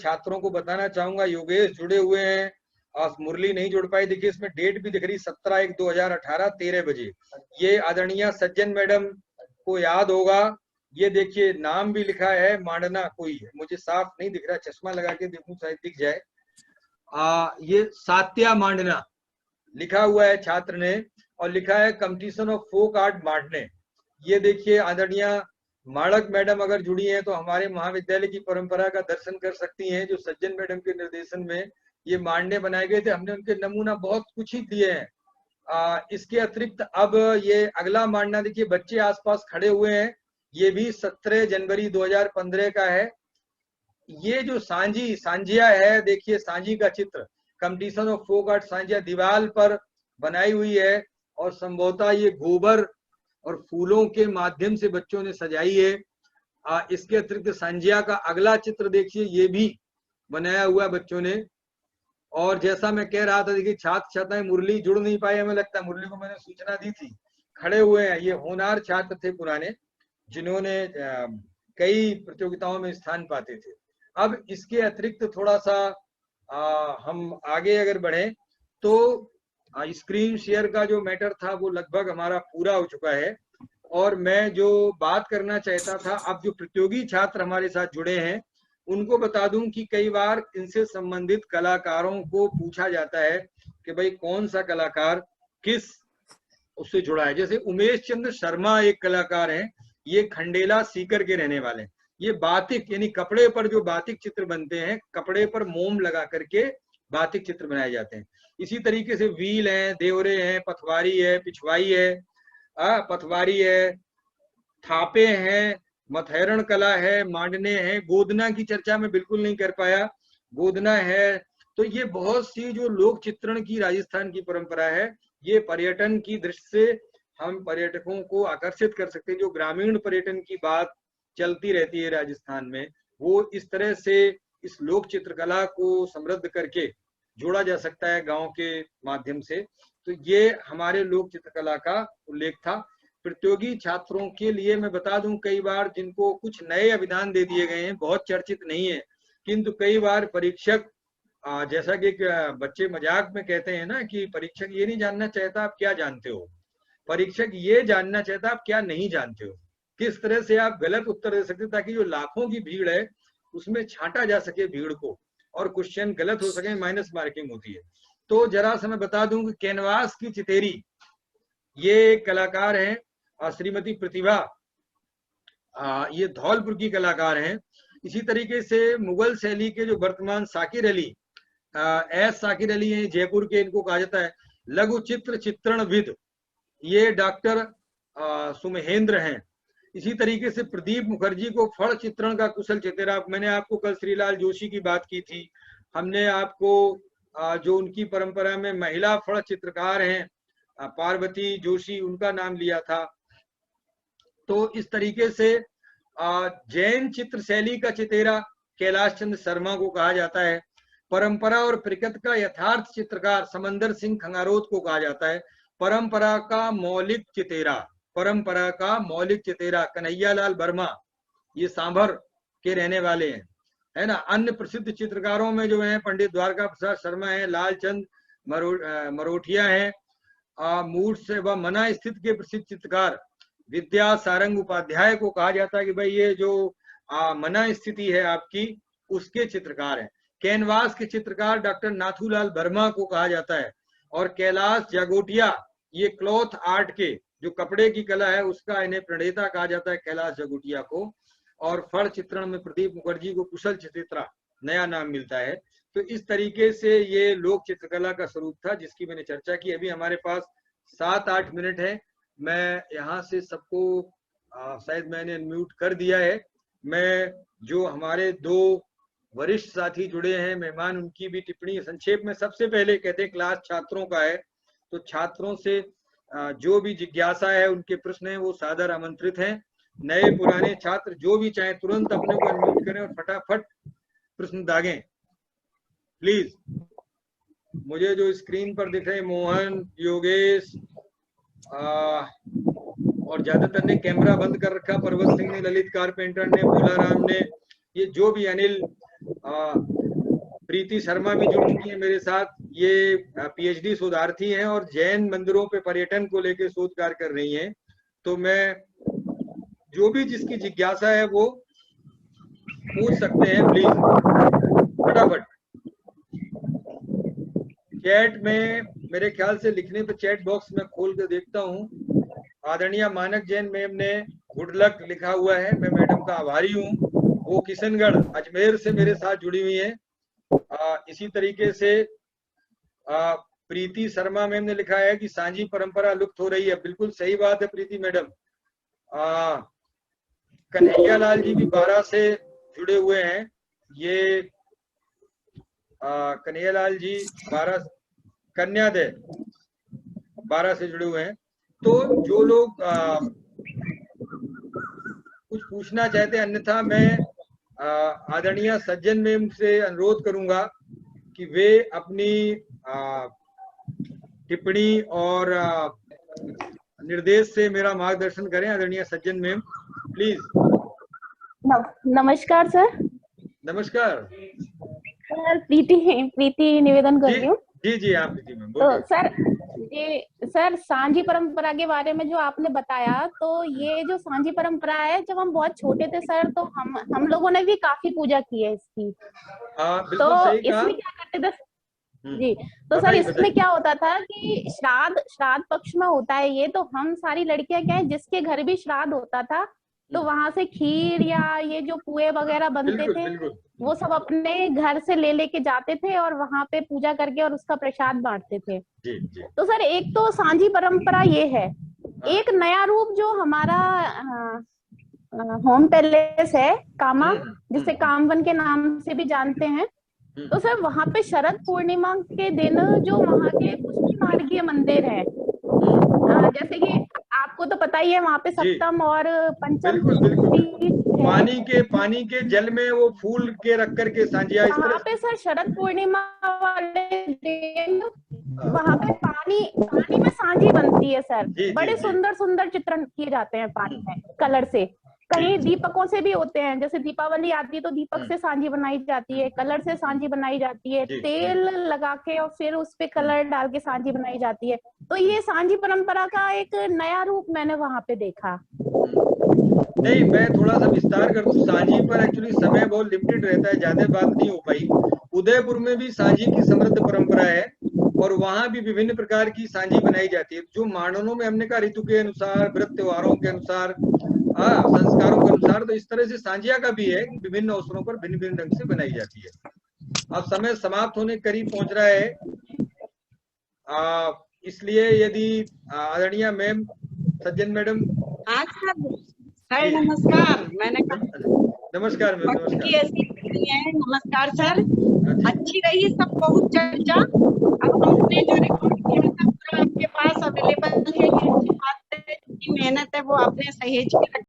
छात्रों को बताना चाहूंगा, योगेश जुड़े हुए हैं और मुरली नहीं जुड़ पाई। देखिए इसमें डेट भी दिख रही 17/1/2018 13 बजे। ये आदरणीय सज्जन मैडम को याद होगा। ये देखिए नाम भी लिखा है मांडना, कोई है मुझे साफ नहीं दिख रहा, चश्मा लगा के देखूं शायद दिख जाए। ये सात्या मांडना लिखा हुआ है छात्र ने, और लिखा है कंपटीशन ऑफ फोक आर्ट मांडने। ये देखिए आदरणीय माड़क मैडम अगर जुड़ी हैं तो हमारे महाविद्यालय की परंपरा का दर्शन कर सकती हैं, जो सज्जन मैडम के निर्देशन में ये मांडने बनाए गए थे। हमने उनके नमूना बहुत कुछ ही दिए हैं। इसके अतिरिक्त अब ये अगला मांडना देखिए, बच्चे आसपास खड़े हुए हैं, ये भी 17 जनवरी 2015 का है। ये जो सांझिया है, देखिए सांझी का चित्र, कंपटीशन ऑफ फोक आर्ट सांझिया दीवार पर बनाई हुई है, और संभवतः ये गोबर और फूलों के माध्यम से बच्चों ने सजाई है। इसके अतिरिक्त सांझिया का अगला चित्र देखिए, ये भी बनाया हुआ है बच्चों ने। और जैसा मैं कह रहा था, देखिए छात्र छात्राएं मुरली जुड़ नहीं पाए, हमें लगता है मुरली को मैंने सूचना दी थी, खड़े हुए हैं। ये होनहार छात्र थे पुराने, जिन्होंने कई प्रतियोगिताओं में स्थान पाते थे। अब इसके अतिरिक्त थोड़ा सा हम आगे अगर बढ़े तो स्क्रीन शेयर का जो मैटर था वो लगभग हमारा पूरा हो चुका है। और मैं जो बात करना चाहता था, अब जो प्रतियोगी छात्र हमारे साथ जुड़े हैं उनको बता दूं कि कई बार इनसे संबंधित कलाकारों को पूछा जाता है कि भाई कौन सा कलाकार किस उससे जुड़ा है। जैसे उमेश चंद्र शर्मा एक कलाकार हैं, ये खंडेला सीकर के रहने वाले हैं। ये बातिक यानी कपड़े पर जो बातिक चित्र बनते हैं, कपड़े पर मोम लगा करके बातिक चित्र बनाए जाते हैं। इसी तरीके से व्हील है, देवरे हैं, पथवारी है, पिछवाई है, पथवारी है, थापे हैं, मथैरण कला है, मांडने हैं। गोदना की चर्चा में बिल्कुल नहीं कर पाया, गोदना है। तो ये बहुत सी जो लोक चित्रण की राजस्थान की परंपरा है, ये पर्यटन की दृष्टि से हम पर्यटकों को आकर्षित कर सकते हैं। जो ग्रामीण पर्यटन की बात चलती रहती है राजस्थान में, वो इस तरह से इस लोक चित्रकला को समृद्ध करके जोड़ा जा सकता है गांव के माध्यम से। तो ये हमारे लोक चित्रकला का उल्लेख था। प्रतियोगी छात्रों के लिए मैं बता दूं, कई बार जिनको कुछ नए अभिधान दे दिए गए हैं, बहुत चर्चित नहीं है, किंतु कई बार परीक्षक, जैसा कि बच्चे मजाक में कहते हैं ना कि परीक्षक ये नहीं जानना चाहता आप क्या जानते हो, परीक्षक ये जानना चाहता आप क्या नहीं जानते हो, किस तरह से आप गलत उत्तर दे सकते, ताकि जो लाखों की भीड़ है उसमें छांटा जा सके भीड़ को, और क्वेश्चन गलत हो सके, माइनस मार्किंग होती है। तो जरा सा मैं बता दूं कि कैनवास की चितेरी, ये कलाकार हैं श्रीमती प्रतिभा, ये धौलपुर की कलाकार हैं। इसी तरीके से मुगल शैली के जो वर्तमान साकिर अली, एस साकिर अली हैं, जयपुर के, इनको कहा जाता है लघु चित्र चित्रणविद, ये डॉक्टर सुमहेंद्र हैं। इसी तरीके से प्रदीप मुखर्जी को फल चित्रण का कुशल चेतेरा, मैंने आपको कल श्रीलाल जोशी की बात की थी, हमने आपको जो उनकी परंपरा में महिला फल चित्रकार हैं पार्वती जोशी, उनका नाम लिया था। तो इस तरीके से जैन चित्र शैली का चितेरा कैलाश चंद्र शर्मा को कहा जाता है। परंपरा और प्रकृति का यथार्थ चित्रकार समंदर सिंह खंगारोत को कहा जाता है। परंपरा का मौलिक चितेरा, परंपरा का मौलिक चितेरा कन्हैयालाल वर्मा, ये सांभर के रहने वाले हैं, है ना। अन्य प्रसिद्ध चित्रकारों में जो है पंडित द्वारका प्रसाद शर्मा है, लालचंद मरोठिया है, मूड से व मना स्थित के प्रसिद्ध चित्रकार विद्या सारंग उपाध्याय को कहा जाता है कि भाई ये जो मना स्थिति है आपकी, उसके चित्रकार हैं। कैनवास के चित्रकार डॉक्टर नाथूलाल वर्मा को कहा जाता है। और कैलाश जागोटिया, ये क्लॉथ आर्ट के जो कपड़े की कला है उसका इन्हें प्रणेता कहा जाता है, कैलाश जागोटिया को। और फल चित्रण में प्रदीप मुखर्जी को कुशल चित्रा नया नाम मिलता है। तो इस तरीके से ये लोक चित्रकला का स्वरूप था जिसकी मैंने चर्चा की। अभी हमारे पास 7-8 मिनट है, मैं यहाँ से सबको शायद मैंने अनम्यूट कर दिया है। मैं जो हमारे 2 वरिष्ठ साथी जुड़े हैं मेहमान, उनकी भी टिप्पणी संक्षेप में सबसे पहले कहते हैं क्लास छात्रों का है, तो छात्रों से जो भी जिज्ञासा है, उनके प्रश्न है, वो सादर आमंत्रित हैं। नए पुराने छात्र जो भी चाहे तुरंत अपने को अनम्यूट करें और फटाफट प्रश्न दागें प्लीज। मुझे जो स्क्रीन पर दिख रहे मोहन, योगेश और ज्यादातर ने कैमरा बंद कर रखा, पर्वत सिंह ने, ललित कारपेंटर ने, भोलाराम ने, ये जो भी अनिल, प्रीति शर्मा भी जुड़ चुकी है मेरे साथ। ये पीएचडी शोधार्थी हैं और जैन मंदिरों पे पर्यटन को लेकर शोध कार्य कर रही हैं। तो मैं, जो भी जिसकी जिज्ञासा है वो पूछ सकते हैं, प्लीज फटाफट। चैट में मेरे ख्याल से लिखने पे चैट बॉक्स में खोल के देखता हूँ। आदरणीय मानक जैन मैम ने गुड लक लिखा हुआ है, मैं मैडम का आभारी हूँ। वो किशनगढ़ अजमेर से मेरे साथ जुड़ी हुई हैं। इसी तरीके से प्रीति शर्मा मैम ने लिखा है कि सांझी परंपरा लुप्त हो रही है। बिल्कुल सही बात है प्रीति मैडम। कन्हैया लाल जी भी 12 से जुड़े हुए हैं। ये कन्हैया लाल जी 12 कन्यादय 12 से जुड़े हुए हैं। तो जो लोग कुछ पूछना चाहते हैं, अन्यथा मैं आदरणीय सज्जन मैम से अनुरोध करूंगा कि वे अपनी टिप्पणी और निर्देश से मेरा मार्गदर्शन करें। आदरणीय सज्जन मैम प्लीज। नमस्कार सर। नमस्कार सर, प्रीति निवेदन कर रही हूँ। जी आप प्रीति मैम तो सर सांझी परंपरा के बारे में जो आपने बताया, तो ये जो सांझी परंपरा है, जब हम बहुत छोटे थे सर, तो हम लोगों ने भी काफी पूजा की है इसकी। तो इसमें क्या करते थे जी, तो सर इसमें क्या होता था कि श्राद्ध पक्ष में होता है ये, तो हम सारी लड़कियां क्या है, जिसके घर भी श्राद्ध होता था तो वहां से खीर या ये जो पुए वगैरह बनते थे वो सब अपने घर से लेके जाते थे और वहां पे पूजा करके और उसका प्रसाद बांटते थे। तो सर एक तो सांझी परंपरा ये है। एक नया रूप जो हमारा होम पैलेस है कामा, जिसे कामवन के नाम से भी जानते हैं, तो सर वहां पे शरद पूर्णिमा के दिन जो वहां के पुष्टि मार्गीय मंदिर है, जैसे कि आपको तो पता ही है, वहां पे सप्तम और पंचम पानी के जल में वो फूल के रख करके सांझिया, वहां पे सर शरद पूर्णिमा वाले दिन वहां पे पानी में सांझी बनती है सर। बड़े सुंदर चित्रण किए जाते हैं पानी में कलर से। कहीं दीपकों से भी होते हैं, जैसे दीपावली आती है तो दीपक से सांझी बनाई जाती है, कलर से सांझी बनाई जाती है, तेल लगा के और फिर उस पे कलर डाल के सांझी बनाई जाती है। तो ये सांझी परंपरा का एक नया रूप मैंने वहां पे देखा। नहीं, मैं थोड़ा सा विस्तार कर दूं। सांझी पर एक्चुअली समय बहुत लिमिटेड रहता है, ज्यादा बात नहीं हो पाई। उदयपुर में भी सांझी की समृद्ध परंपरा है और वहां भी विभिन्न प्रकार की सांझी बनाई जाती है, जो माननों में हमने कहा ऋतु के अनुसार, व्रत त्योहारों के अनुसार, संस्कारों के अनुसार। तो इस तरह से सांझिया का भी है, विभिन्न अवसरों पर भिन्न भिन्न ढंग से बनाई जाती है। अब समय समाप्त होने करीब पहुंच रहा है, इसलिए यदि आदरणीय मैम सज्जन मैडम। हाँ सर नमस्कार। मैंने नमस्कार मैम। नमस्कार। ऐसी है। नमस्कार सर, अच्छी रही सब बहुत चर्चा। अब हमने जो रिकॉर्ड किया था पूरा आपके पास अवेलेबल है, ये अच्छी बात है। मेहनत है वो आपने सहेज के